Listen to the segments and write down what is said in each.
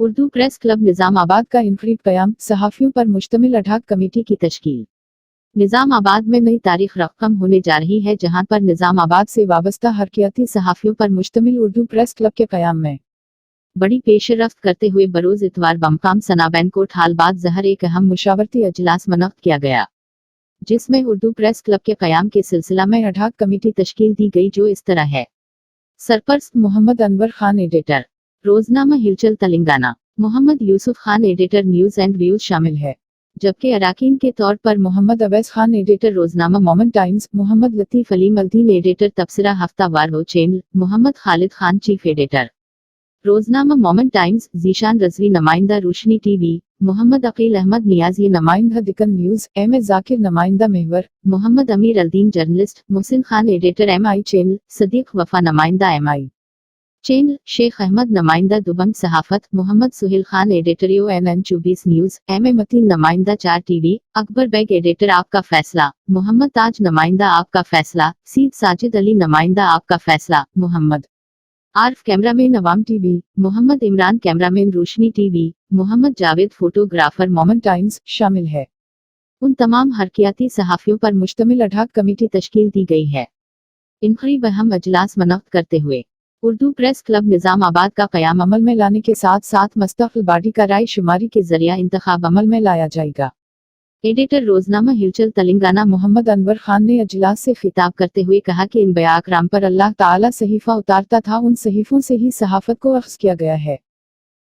Urdu press club Nizamabad का इनफरीद क़याम, सहाफ़ियों पर मुश्तमिल अठाक कमेटी की तश्कील। निजामाबाद में नई तारीख रक़म होने जा रही है, जहां पर निजामाबाद से वाबस्ता हरकियाती सहाफ़ियों पर मुश्तमिल उर्दू प्रेस क्लब के क़याम में बड़ी पेशरफ्त करते हुए बरोज़ इतवार बमकाम सनाबैन कोट हाल बाद ज़हर एक अहम मुशावरती अजलास मुनक़्क़िद किया गया, जिसमें उर्दू प्रेस क्लब के क़याम के सिलसिला में अठाक कमेटी तश्कील दी गई, जो इस तरह है। सरपरस्त मोहम्मद अनवर खान, एडिटर रोजनामा Hilchal Telangana. Mohammad Yusuf Khan, editor News and Views शामिल है, जबकि अराकीन के तौर पर मोहम्मद अवैस खान, एडिटर रोजनामा Moment Times, Mohammad Latif Ali Maldeen, editor Tabsara हफ्तावार हो channel, Mohammad Khalid Khan, chief editor रोजनामा मोमेंट टाइम्स, जीशान रजवी, नुमाइंदा रोशनी टीवी, मोहम्मद अकील अहमद नियाजी, नुमाइंदा Deccan News, M A Zakir, नुमाइंदा Mehwar, Mohammad Amir Aldin, journalist, Mohsin Khan, editor MI channel, Sadiq Wafa, नुमाइंदा MI चैनल, शेख अहमद, नुमाइंदा दुबंग सहाफत, Mohammad Suhail Khan, editor ONN 24 news, M A Mateen, नुमाइंदा 4 टीवी, अकबर बेग, एडिटर आपका फैसला, मोहम्मद ताज, नुमाइंदा आपका फैसला, सीद साजिद अली, नुमाइंदा आपका फैसला, Mohammad Arif, cameraman Awam TV, Mohammad Imran, cameraman Roshni TV, Mohammad Javed, photographer Moment Times शामिल है। उन तमाम हरकियाती सहाफ़ियों पर मुश्तमिल अठाक कमेटी तश्कील दी गई है। इनकरीब अहम अजलास मुनक़्क़िद करते हुए उर्दू प्रेस क्लब निजामाबाद का क़याम अमल में लाने के साथ साथ मुस्तक़िल बॉडी का राय शुमारी के जरिया इंतखाब अमल में लाया जाएगा। एडिटर रोजनामा हिलचल तेलंगाना मोहम्मद अनवर खान ने अजलास से खिताब करते हुए कहा कि इन बयाकराम पर अल्लाह ताला सहीफ़ा उतारता था, उन सहीफ़ों से ही सहाफ़त को अख्ज़ किया गया है।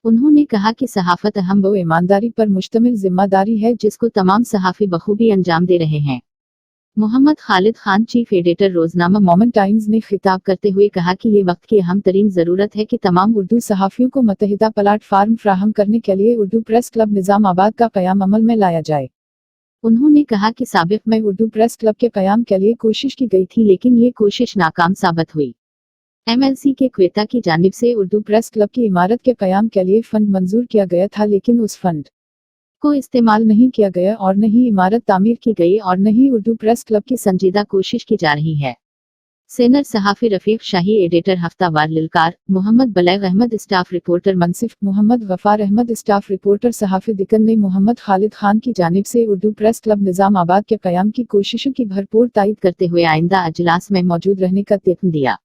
उन्होंने कहा कि सहाफ़त अहम व ईमानदारी पर मुश्तमिल जिम्मेदारी है, जिसको तमाम सहाफ़ी बखूबी अंजाम दे रहे हैं। मोहम्मद खालिद खान, चीफ एडिटर रोजनामा मोमेंट टाइम्स ने खिताब करते हुए कहा कि ये वक्त की अहम तरीन ज़रूरत है कि तमाम उर्दू सहाफ़ियों को मुतहिदा प्लेटफार्म फ्राहम करने के लिए उर्दू प्रेस क्लब निजामाबाद का क़याम अमल में लाया जाए। उन्होंने कहा कि साबिक़ में उर्दू प्रेस क्लब के क़याम के लिए कोशिश की गई थी, लेकिन ये कोशिश नाकाम साबित हुई। MLC के क्वेता की जानिब से उर्दू प्रेस क्लब की इमारत के क़याम के लिए फ़ंड मंजूर किया गया था, लेकिन उस फंड को इस्तेमाल नहीं किया गया और न ही इमारत तामीर की गई और न ही उर्दू प्रेस क्लब की संजीदा कोशिश की जा रही है। सीनियर सहाफ़ी रफ़ीक शाही, एडिटर हफ्तावार लिलकार, Mohammad Baleegh Ahmed, staff reporter Munsif, Mohammad Ghaffar Ahmed, staff reporter सहाफ़ी दिकन ने मोहम्मद खालिद खान की जानिब से उर्दू प्रेस क्लब निजामाबाद के क़याम की कोशिशों की भरपूर तायद करते हुए आइंदा अजलास में मौजूद रहने का तयक़ीन दिया।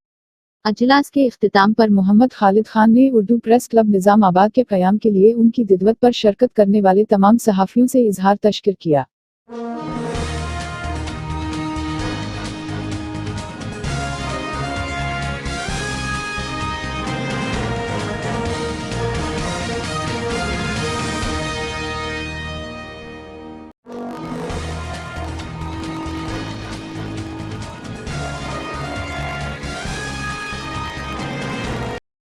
अजलास के इख्तिताम पर मोहम्मद खालिद खान ने उर्दू प्रेस क्लब निजामाबाद के क़याम के लिए उनकी दिदवत पर शिरकत करने वाले तमाम सहाफ़ियों से इजहार तशक्कुर किया।